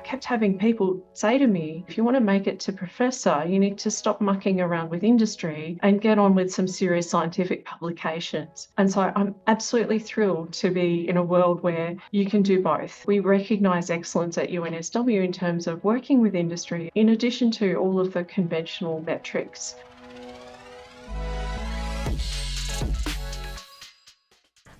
kept having people say to me, if you want to make it to professor, you need to stop mucking around with industry and get on with some serious scientific publications. And so I'm absolutely thrilled to be in a world where you can do both. We recognise excellence at UNSW in terms of working with industry, in addition to all of the conventional metrics.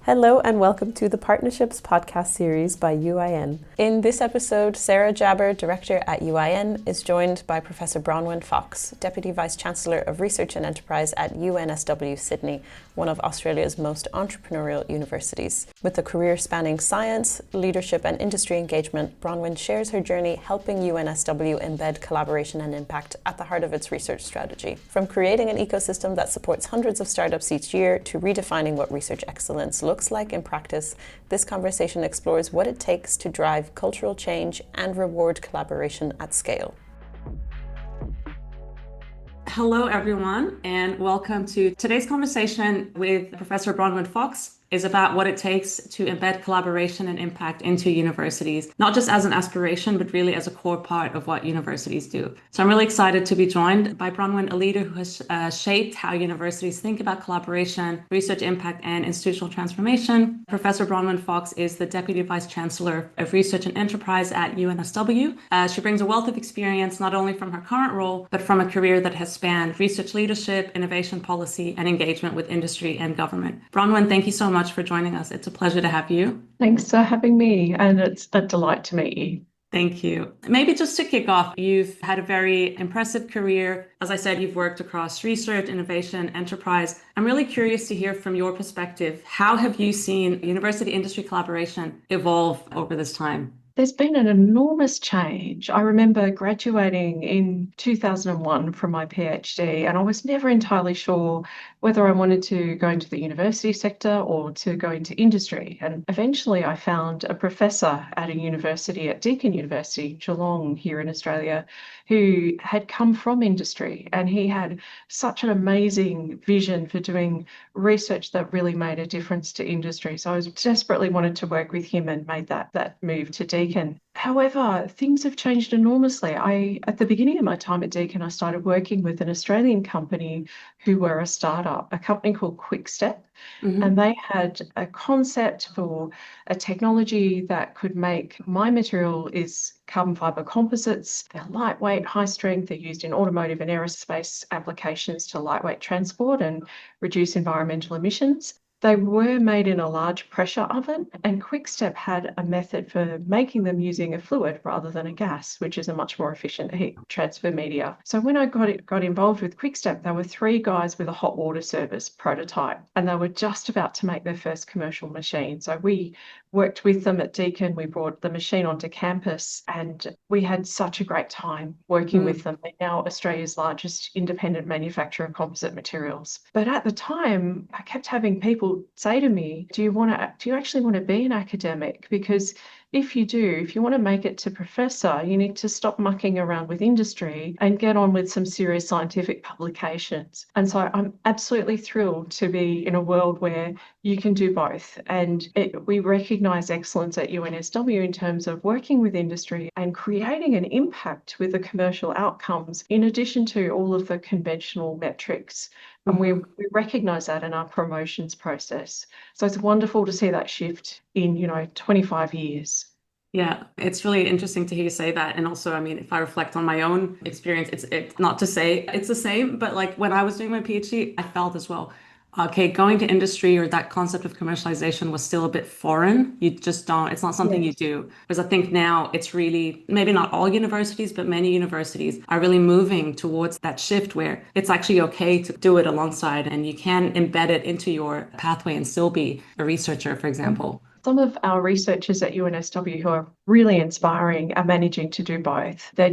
Hello and welcome to the Partnerships podcast series by UIN. In this episode, Sarah Jabber, Director at UIN, is joined by Professor Bronwyn Fox, Deputy Vice-Chancellor of Research and Enterprise at UNSW Sydney, one of Australia's most entrepreneurial universities. With a career spanning science, leadership and industry engagement, Bronwyn shares her journey helping UNSW embed collaboration and impact at the heart of its research strategy. From creating an ecosystem that supports hundreds of startups each year to redefining what research excellence looks like in practice, this conversation explores what it takes to drive cultural change and reward collaboration at scale. Hello, everyone, and welcome to today's conversation with Professor Bronwyn Fox. Is about what it takes to embed collaboration and impact into universities, not just as an aspiration, but really as a core part of what universities do. So I'm really excited to be joined by Bronwyn, a leader who has shaped how universities think about collaboration, research impact, and institutional transformation. Professor Bronwyn Fox is the Deputy Vice-Chancellor of Research and Enterprise at UNSW. She brings a wealth of experience, not only from her current role, but from a career that has spanned research leadership, innovation policy, and engagement with industry and government. Bronwyn, thank you so much for joining us. It's a pleasure to have you. Thanks for having me, and it's a delight to meet you. Thank you. Maybe just to kick off, you've had a very impressive career. As I said, you've worked across research, innovation, enterprise. I'm really curious to hear from your perspective, how have you seen university-industry collaboration evolve over this time? There's been an enormous change. I remember graduating in 2001 from my PhD, and I was never entirely sure whether I wanted to go into the university sector or to go into industry. And eventually I found a professor at a university at Deakin University, Geelong, here in Australia, who had come from industry, and he had such an amazing vision for doing research that really made a difference to industry. So I desperately wanted to work with him and made that move to Deakin. However, things have changed enormously. At the beginning of my time at Deakin, I started working with an Australian company who were a startup, a company called QuickStep. And they had a concept for a technology that could make my material is carbon fibre composites. They're lightweight, high strength. They're used in automotive and aerospace applications to lightweight transport and reduce environmental emissions. They were made in a large pressure oven, and QuickStep had a method for making them using a fluid rather than a gas, which is a much more efficient heat transfer media. So when I got involved with QuickStep, there were 3 guys with a hot water service prototype, and they were just about to make their first commercial machine. So we worked with them at Deakin. We brought the machine onto campus, and we had such a great time working with them. They're now Australia's largest independent manufacturer of composite materials. But at the time, I kept having people say to me, do you actually want to be an academic? Because if you want to make it to professor, you need to stop mucking around with industry and get on with some serious scientific publications. And so I'm absolutely thrilled to be in a world where you can do both. And we recognise excellence at UNSW in terms of working with industry and creating an impact with the commercial outcomes, in addition to all of the conventional metrics. And we recognise that in our promotions process. So it's wonderful to see that shift in, 25 years. Yeah, it's really interesting to hear you say that. And also, I mean, if I reflect on my own experience, it's not to say it's the same, but like when I was doing my PhD, I felt as well, okay, going to industry or that concept of commercialization was still a bit foreign. You just don't, it's not something you do. Whereas I think now it's really, maybe not all universities, but many universities are really moving towards that shift where it's actually okay to do it alongside, and you can embed it into your pathway and still be a researcher, for example. Some of our researchers at UNSW who are really inspiring are managing to do both. They're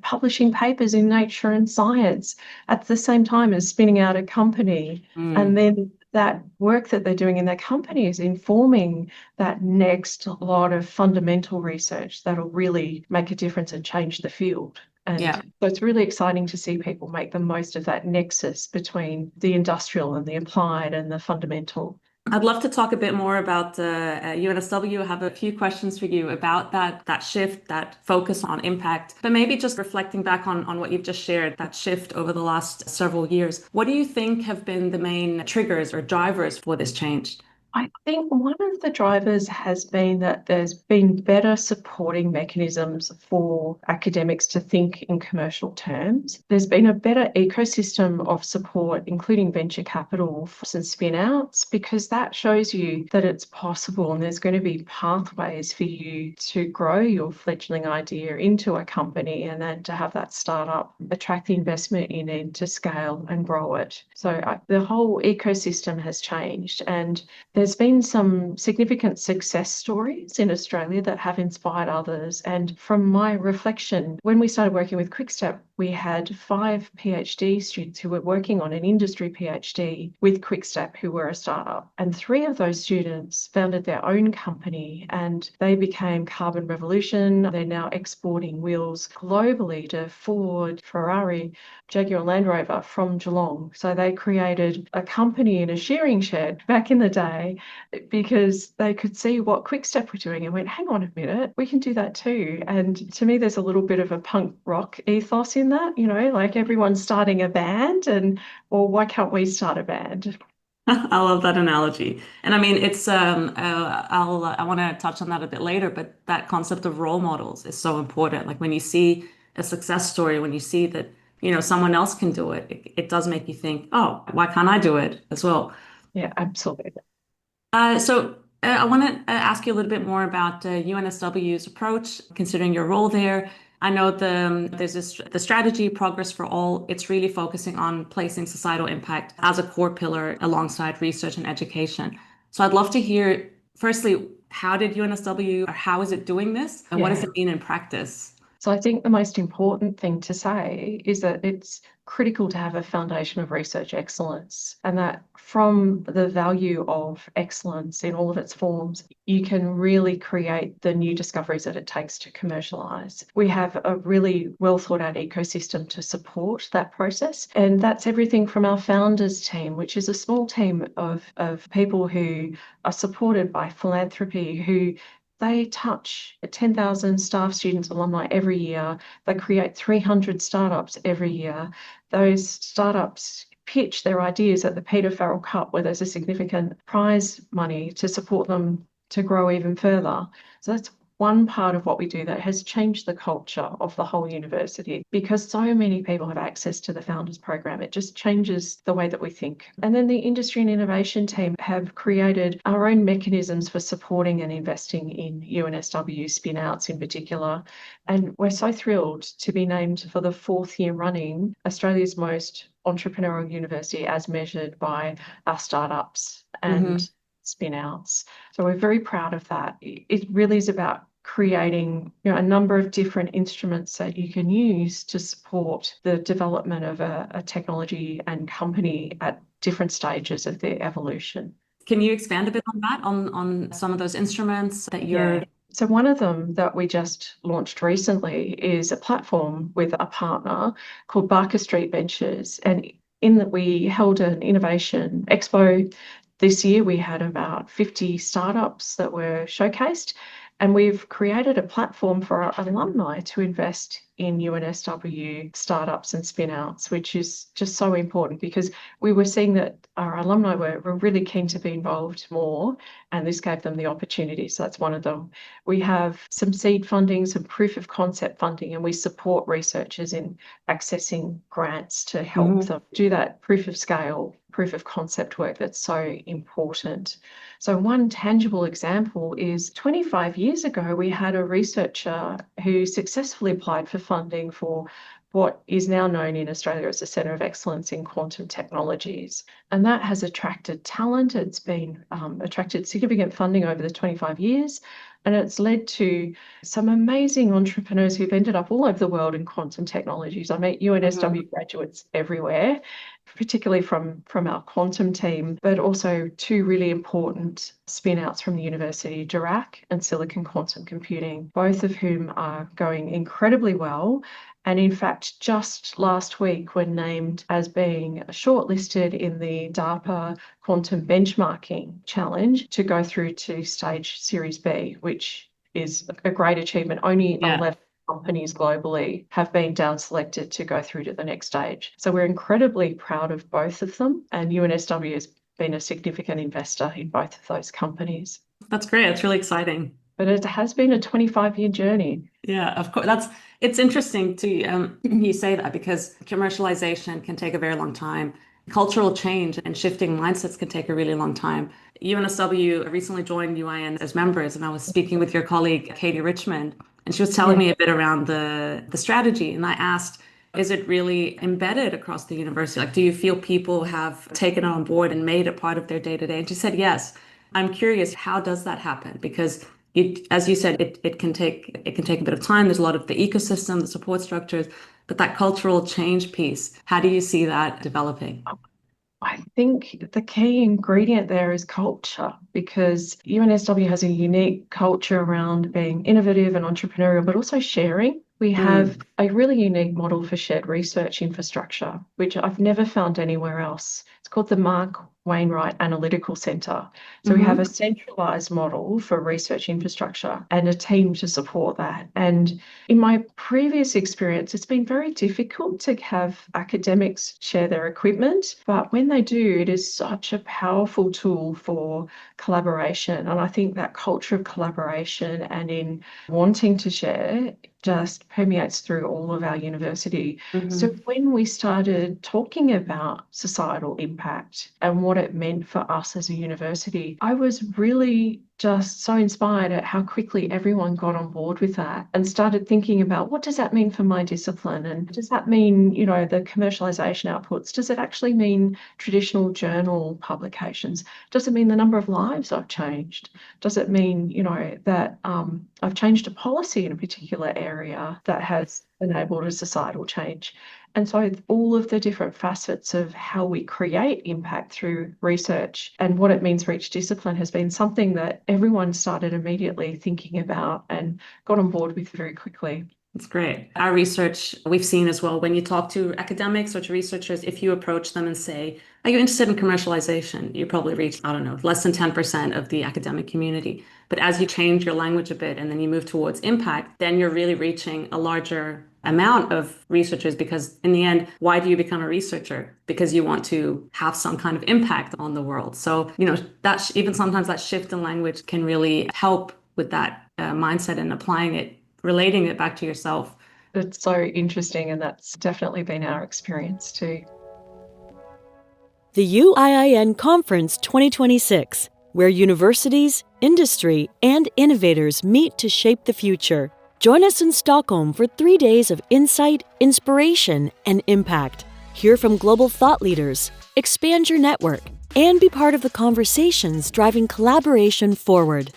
publishing papers in Nature and Science at the same time as spinning out a company. And then that work that they're doing in their company is informing that next lot of fundamental research that'll really make a difference and change the field. And so it's really exciting to see people make the most of that nexus between the industrial and the applied and the fundamental. I'd love to talk a bit more about UNSW. I have a few questions for you about that shift, that focus on impact, but maybe just reflecting back on what you've just shared, that shift over the last several years. What do you think have been the main triggers or drivers for this change? I think one of the drivers has been that there's been better supporting mechanisms for academics to think in commercial terms. There's been a better ecosystem of support, including venture capital and spin outs, because that shows you that it's possible and there's going to be pathways for you to grow your fledgling idea into a company and then to have that startup attract the investment you need to scale and grow it. So the whole ecosystem has changed, and there's been some significant success stories in Australia that have inspired others. And from my reflection, when we started working with Quickstep, we had 5 PhD students who were working on an industry PhD with Quickstep who were a startup. And 3 of those students founded their own company and they became Carbon Revolution. They're now exporting wheels globally to Ford, Ferrari, Jaguar Land Rover from Geelong. So they created a company in a shearing shed back in the day because they could see what Quickstep were doing and went, hang on a minute, we can do that too. And to me, there's a little bit of a punk rock ethos in that, like everyone's starting a band and, well, why can't we start a band? I love that analogy. And I mean, it's I want to touch on that a bit later, but that concept of role models is so important. Like when you see a success story, when you see that, someone else can do it, it does make you think, oh, why can't I do it as well? Yeah, absolutely. I want to ask you a little bit more about UNSW's approach, considering your role there. I know there's the strategy Progress for All. It's really focusing on placing societal impact as a core pillar alongside research and education. So I'd love to hear, firstly, how did UNSW, or how is it doing this, and what does it mean in practice? So I think the most important thing to say is that it's critical to have a foundation of research excellence, and that from the value of excellence in all of its forms, you can really create the new discoveries that it takes to commercialise. We have a really well thought out ecosystem to support that process, and that's everything from our founders team, which is a small team of people who are supported by philanthropy, who they touch 10,000 staff, students, alumni every year. They create 300 startups every year. Those startups pitch their ideas at the Peter Farrell Cup, where there's a significant prize money to support them to grow even further. So that's one part of what we do that has changed the culture of the whole university, because so many people have access to the Founders Program. It just changes the way that we think. And then the industry and innovation team have created our own mechanisms for supporting and investing in UNSW spin-outs in particular. And we're so thrilled to be named for the 4th year running Australia's most entrepreneurial university as measured by our startups and spin-outs. So we're very proud of that. It really is about creating a number of different instruments that you can use to support the development of a technology and company at different stages of their evolution. Can you expand a bit on that, on some of those instruments that you're... Yeah. So one of them that we just launched recently is a platform with a partner called Barker Street Ventures. And in that we held an innovation expo this year. We had about 50 startups that were showcased, and we've created a platform for our alumni to invest in UNSW startups and spin-outs, which is just so important because we were seeing that our alumni were really keen to be involved more, and this gave them the opportunity. So that's one of them. We have some seed funding, some proof of concept funding, and we support researchers in accessing grants to help them do that proof of scale, proof of concept work that's so important. So one tangible example is 25 years ago, we had a researcher who successfully applied for funding for what is now known in Australia as the Centre of Excellence in Quantum Technologies. And that has attracted talent. It's been attracted significant funding over the 25 years. And it's led to some amazing entrepreneurs who've ended up all over the world in quantum technologies. I meet UNSW graduates everywhere. particularly from our quantum team, but also two really important spin-outs from the university, Dirac and Silicon Quantum Computing, both of whom are going incredibly well. And in fact, just last week were named as being shortlisted in the DARPA Quantum Benchmarking Challenge to go through to stage Series B, which is a great achievement. Only 11 companies globally have been down selected to go through to the next stage. So we're incredibly proud of both of them, and UNSW has been a significant investor in both of those companies. That's great. It's really exciting. But it has been a 25-year journey. Yeah, of course. It's interesting to you say that, because commercialization can take a very long time. Cultural change and shifting mindsets can take a really long time. UNSW recently joined UIN as members, and I was speaking with your colleague, Katie Richmond, and she was telling me a bit around the strategy. And I asked, is it really embedded across the university? Like, do you feel people have taken it on board and made it part of their day-to-day? And she said, yes. I'm curious, how does that happen? Because as you said, it can take a bit of time. There's a lot of the ecosystem, the support structures, but that cultural change piece, how do you see that developing? I think the key ingredient there is culture, because UNSW has a unique culture around being innovative and entrepreneurial, but also sharing. We have a really unique model for shared research infrastructure, which I've never found anywhere else. It's called the Mark Wainwright Analytical Centre. So we have a centralised model for research infrastructure and a team to support that. And in my previous experience, it's been very difficult to have academics share their equipment, but when they do, it is such a powerful tool for collaboration. And I think that culture of collaboration and in wanting to share just permeates through all of our university. So when we started talking about societal impact and what it meant for us as a university, I was really just so inspired at how quickly everyone got on board with that and started thinking about, what does that mean for my discipline? And does that mean, the commercialization outputs? Does it actually mean traditional journal publications? Does it mean the number of lives I've changed? Does it mean, that I've changed a policy in a particular area that has enabled a societal change? And so all of the different facets of how we create impact through research and what it means for each discipline has been something that everyone started immediately thinking about and got on board with very quickly. That's great. Our research, we've seen as well, when you talk to academics or to researchers, if you approach them and say, are you interested in commercialization? You probably reach, I don't know, less than 10% of the academic community. But as you change your language a bit and then you move towards impact, then you're really reaching a larger amount of researchers, because in the end, why do you become a researcher? Because you want to have some kind of impact on the world. So, that even sometimes that shift in language can really help with that mindset and applying it, relating it back to yourself. It's so interesting, and that's definitely been our experience too. The UIIN Conference 2026, where universities, industry, and innovators meet to shape the future. Join us in Stockholm for 3 days of insight, inspiration, and impact. Hear from global thought leaders, expand your network, and be part of the conversations driving collaboration forward.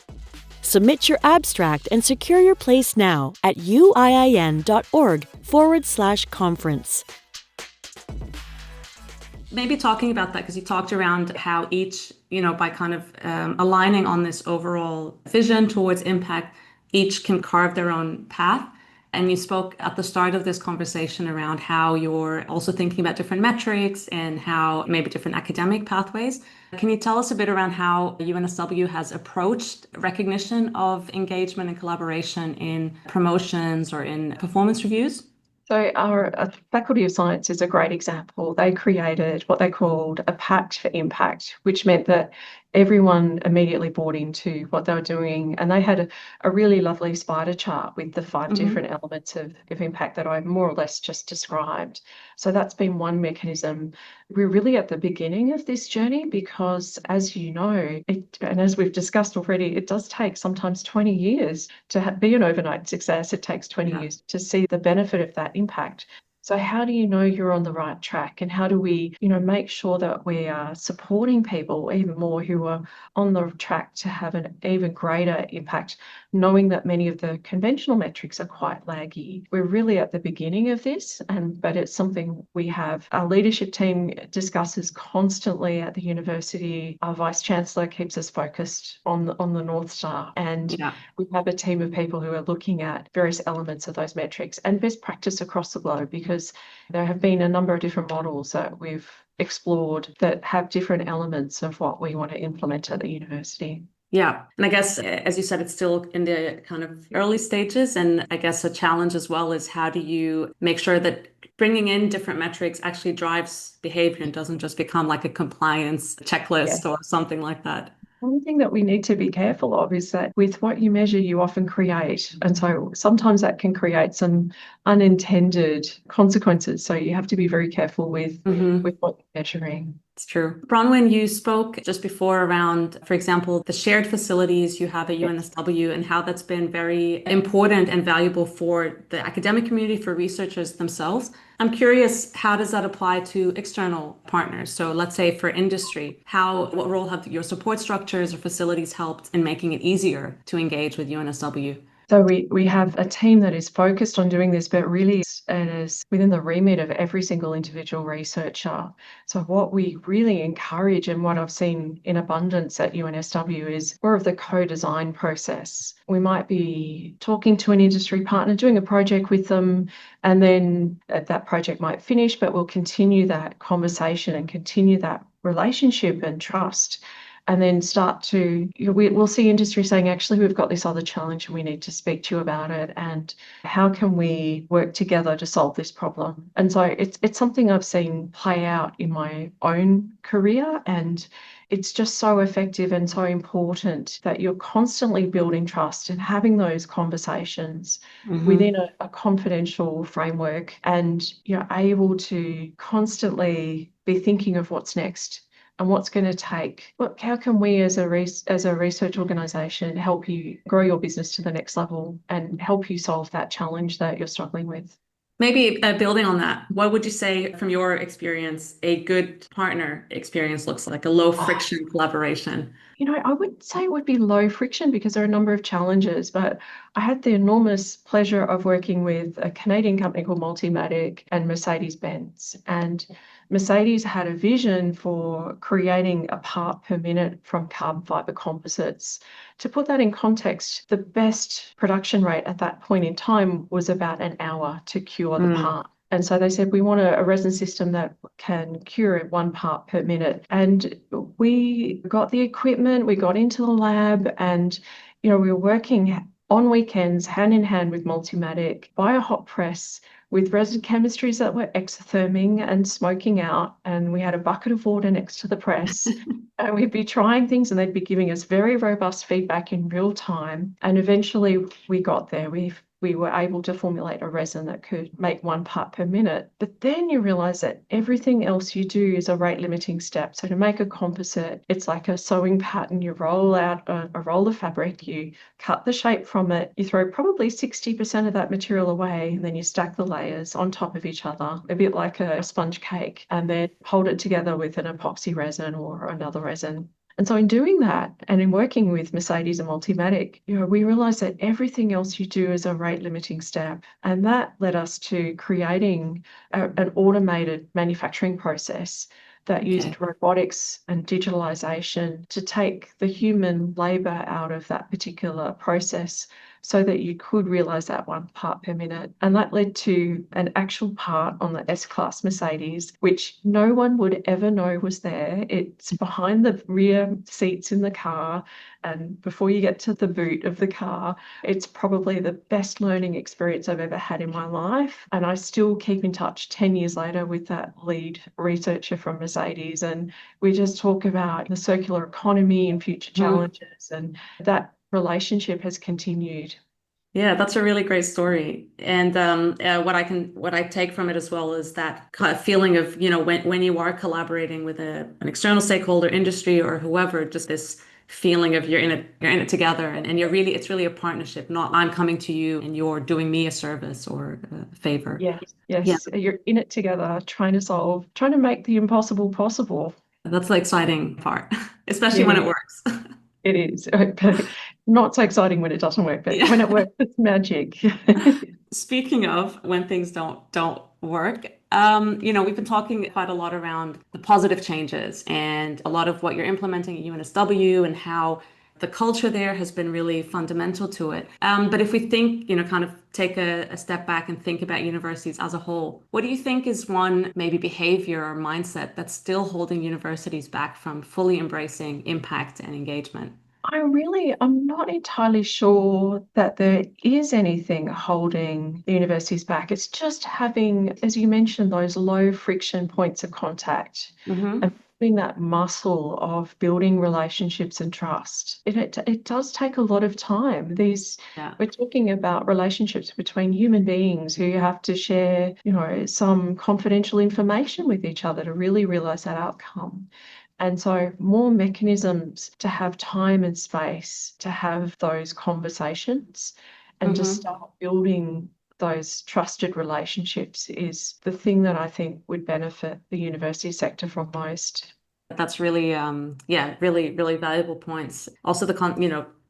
Submit your abstract and secure your place now at uiin.org/conference. Maybe talking about that, because you talked around how each, by kind of aligning on this overall vision towards impact, each can carve their own path. And you spoke at the start of this conversation around how you're also thinking about different metrics and how maybe different academic pathways. Can you tell us a bit around how UNSW has approached recognition of engagement and collaboration in promotions or in performance reviews? So our Faculty of Science is a great example. They created what they called a Pact for Impact, which meant that everyone immediately bought into what they were doing. And they had a really lovely spider chart with the 5 different elements of impact that I more or less just described. So that's been one mechanism. We're really at the beginning of this journey because, as you know, and as we've discussed already, it does take sometimes 20 years to be an overnight success. It takes 20 years to see the benefit of that impact. So how do you know you're on the right track? And how do we, make sure that we are supporting people even more who are on the track to have an even greater impact, knowing that many of the conventional metrics are quite laggy? We're really at the beginning of this, but it's something we have. Our leadership team discusses constantly at the university. Our Vice-Chancellor keeps us focused on the North Star. And we have a team of people who are looking at various elements of those metrics and best practice across the globe, because there have been a number of different models that we've explored that have different elements of what we want to implement at the university. Yeah. And I guess, as you said, it's still in the kind of early stages. And I guess a challenge as well is how do you make sure that bringing in different metrics actually drives behavior and doesn't just become like a compliance checklist or something like that? One thing that we need to be careful of is that with what you measure, you often create. And so sometimes that can create some unintended consequences. So you have to be very careful with what you're measuring. It's true. Bronwyn, you spoke just before around, for example, the shared facilities you have at UNSW and how that's been very important and valuable for the academic community, for researchers themselves. I'm curious, how does that apply to external partners? So let's say for industry, what role have your support structures or facilities helped in making it easier to engage with UNSW? So we have a team that is focused on doing this, but really it is within the remit of every single individual researcher. So what we really encourage and what I've seen in abundance at UNSW is more of the co-design process. We might be talking to an industry partner, doing a project with them, and then that project might finish, but we'll continue that conversation and continue that relationship and trust. And then start to, we'll see industry saying, actually, we've got this other challenge and we need to speak to you about it. And how can we work together to solve this problem? And so it's something I've seen play out in my own career. And it's just so effective and so important that you're constantly building trust and having those conversations within a confidential framework. And you're able to constantly be thinking of what's next. And what's going to take? How can we as a research organisation help you grow your business to the next level and help you solve that challenge that you're struggling with? Maybe building on that, what would you say from your experience a good partner experience looks like, a low friction collaboration? I wouldn't say it would be low friction because there are a number of challenges, but I had the enormous pleasure of working with a Canadian company called Multimatic and Mercedes-Benz. And Mercedes had a vision for creating a part per minute from carbon fiber composites. To put that in context, the best production rate at that point in time was about an hour to cure the part. And so they said, we want a resin system that can cure it 1 part per minute. And we got the equipment, we got into the lab, and we were working on weekends hand in hand with Multimatic by a hot press with resin chemistries that were exotherming and smoking out. And we had a bucket of water next to the press. And we'd be trying things and they'd be giving us very robust feedback in real time. And eventually we got there. We were able to formulate a resin that could make 1 part per minute. But then you realize that everything else you do is a rate limiting step. So to make a composite, it's like a sewing pattern. You roll out a roll of fabric, you cut the shape from it, you throw probably 60% of that material away, and then you stack the layers on top of each other, a bit like a sponge cake, and then hold it together with an epoxy resin or another resin. And so in doing that and in working with Mercedes and Multimatic, we realized that everything else you do is a rate limiting step. And that led us to creating an automated manufacturing process that used robotics and digitalization to take the human labor out of that particular process so that you could realize that 1 part per minute. And that led to an actual part on the S-Class Mercedes, which no one would ever know was there. It's behind the rear seats in the car. And before you get to the boot of the car, it's probably the best learning experience I've ever had in my life. And I still keep in touch 10 years later with that lead researcher from Mercedes. And we just talk about the circular economy and future challenges. And that relationship has continued. Yeah, that's a really great story. And what I take from it as well is that kind of feeling of, when you are collaborating with an external stakeholder, industry, or whoever, just this feeling of you're in it together, and it's really a partnership, not I'm coming to you and you're doing me a service or a favor. Yes, Yeah, yes, you're in it together, trying to make the impossible possible. that's the exciting part, especially when Yeah, it works. it is. But not so exciting when it doesn't work, but Yeah. when it works, it's magic. Speaking of when things don't work, we've been talking quite a lot around the positive changes and a lot of what you're implementing at UNSW and how the culture there has been really fundamental to it. But if we think, kind of take a step back and think about universities as a whole, what do you think is one maybe behavior or mindset that's still holding universities back from fully embracing impact and engagement? I'm not entirely sure that there is anything holding the universities back. It's just having, as you mentioned, those low friction points of contact Mm-hmm. and having that muscle of building relationships and trust. It does take a lot of time. Yeah. We're talking about relationships between human beings who have to share, some confidential information with each other to really realize that outcome. And so, more mechanisms to have time and space to have those conversations and to Mm-hmm. start building those trusted relationships is the thing that I think would benefit the university sector from most. That's really, really, really valuable points. Also,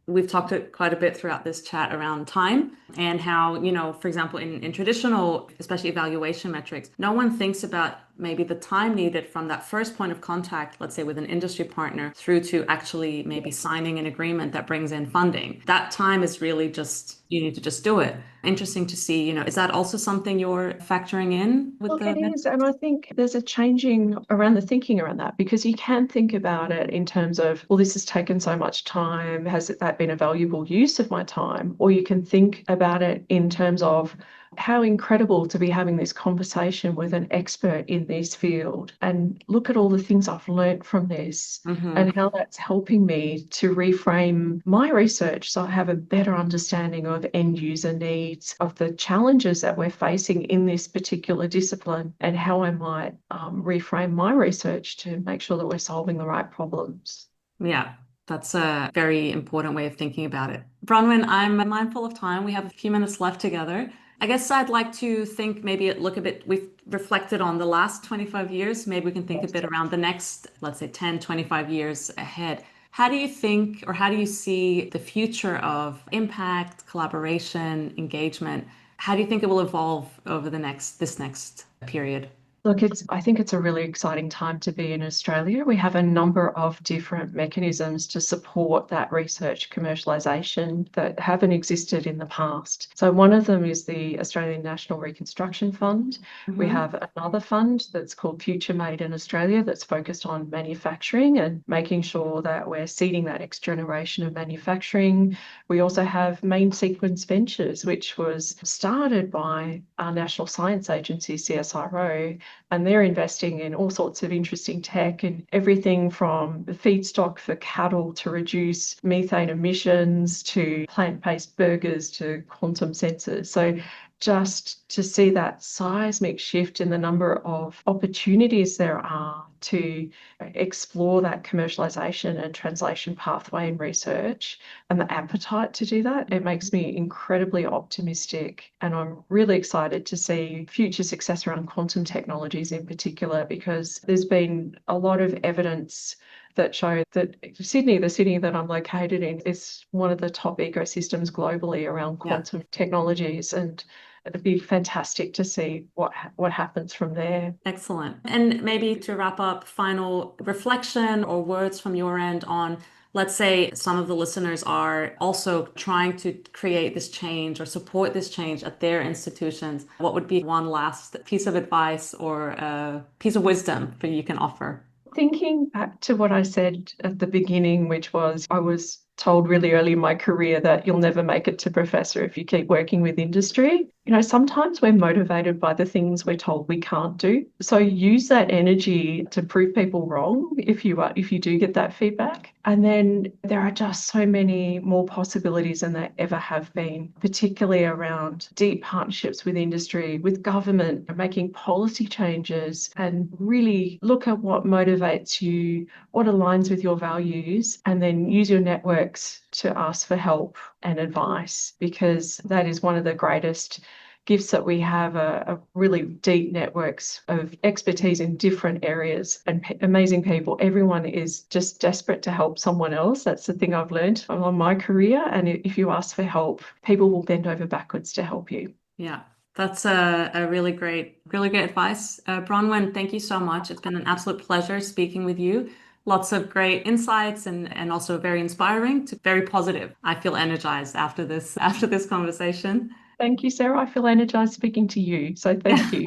we've talked quite a bit throughout this chat around time and how, for example, in traditional, especially evaluation metrics, no one thinks about maybe the time needed from that first point of contact, let's say with an industry partner, through to actually maybe signing an agreement that brings in funding. That time is really just, you need to just do it. Interesting to see, is that also something you're factoring in with Look, the it is. And I think there's a changing around the thinking around that because you can think about it in terms of, well, this has taken so much time. Has that been a valuable use of my time? Or you can think about it in terms of how incredible to be having this conversation with an expert in this field and look at all the things I've learned from this Mhm. and how that's helping me to reframe my research so I have a better understanding of end user needs, of the challenges that we're facing in this particular discipline, and how I might reframe my research to make sure that we're solving the right problems. Yeah, that's a very important way of thinking about it. Bronwyn, I'm mindful of time. We have a few minutes left together. I guess I'd like to think maybe look a bit, we've reflected on the last 25 years. Maybe we can think a bit around the next, let's say 10, 25 years ahead. How do you think, or how do you see the future of impact, collaboration, engagement? How do you think it will evolve over this next period? Look, I think it's a really exciting time to be in Australia. We have a number of different mechanisms to support that research commercialisation that haven't existed in the past. So one of them is the Australian National Reconstruction Fund. We Mm-hmm. have another fund that's called Future Made in Australia that's focused on manufacturing and making sure that we're seeding that next generation of manufacturing. We also have Main Sequence Ventures, which was started by our National Science Agency, CSIRO, and they're investing in all sorts of interesting tech and everything from the feedstock for cattle to reduce methane emissions to plant-based burgers to quantum sensors. So just to see that seismic shift in the number of opportunities there are to explore that commercialization and translation pathway in research and the appetite to do that, it makes me incredibly optimistic. And I'm really excited to see future success around quantum technologies in particular, because there's been a lot of evidence that show that Sydney, the city that I'm located in, is one of the top ecosystems globally around Yeah. quantum technologies. And it'd be fantastic to see what happens from there. Excellent. And maybe to wrap up, final reflection or words from your end on, let's say some of the listeners are also trying to create this change or support this change at their institutions. What would be one last piece of advice or a piece of wisdom that you can offer? Thinking back to what I said at the beginning, which was I was told really early in my career that you'll never make it to professor if you keep working with industry. Sometimes we're motivated by the things we're told we can't do. So use that energy to prove people wrong if you do get that feedback. And then there are just so many more possibilities than there ever have been, particularly around deep partnerships with industry, with government, making policy changes, and really look at what motivates you, what aligns with your values, and then use your networks to ask for help and advice, because that is one of the greatest gifts that we have, a really deep networks of expertise in different areas and amazing people. Everyone is just desperate to help someone else. That's the thing I've learned on my career. And if you ask for help, people will bend over backwards to help you. Yeah. That's a really great advice. Bronwyn, thank you so much. It's been an absolute pleasure speaking with you. Lots of great insights and also very inspiring, very positive. I feel energized after this conversation. Thank you, Sarah. I feel energized speaking to you. So thank you.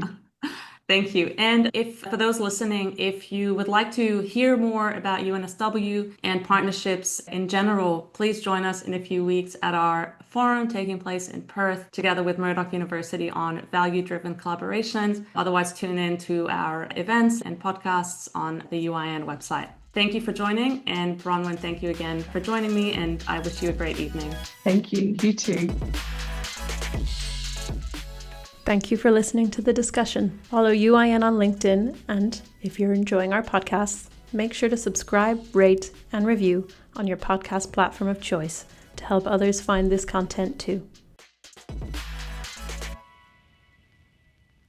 Thank you. And for those listening, if you would like to hear more about UNSW and partnerships in general, please join us in a few weeks at our forum taking place in Perth, together with Murdoch University, on value-driven collaborations. Otherwise, tune in to our events and podcasts on the UIN website. Thank you for joining. And Bronwyn, thank you again for joining me. And I wish you a great evening. Thank you. You too. Thank you for listening to the discussion. Follow UIN on LinkedIn, and if you're enjoying our podcasts, make sure to subscribe, rate, and review on your podcast platform of choice to help others find this content too.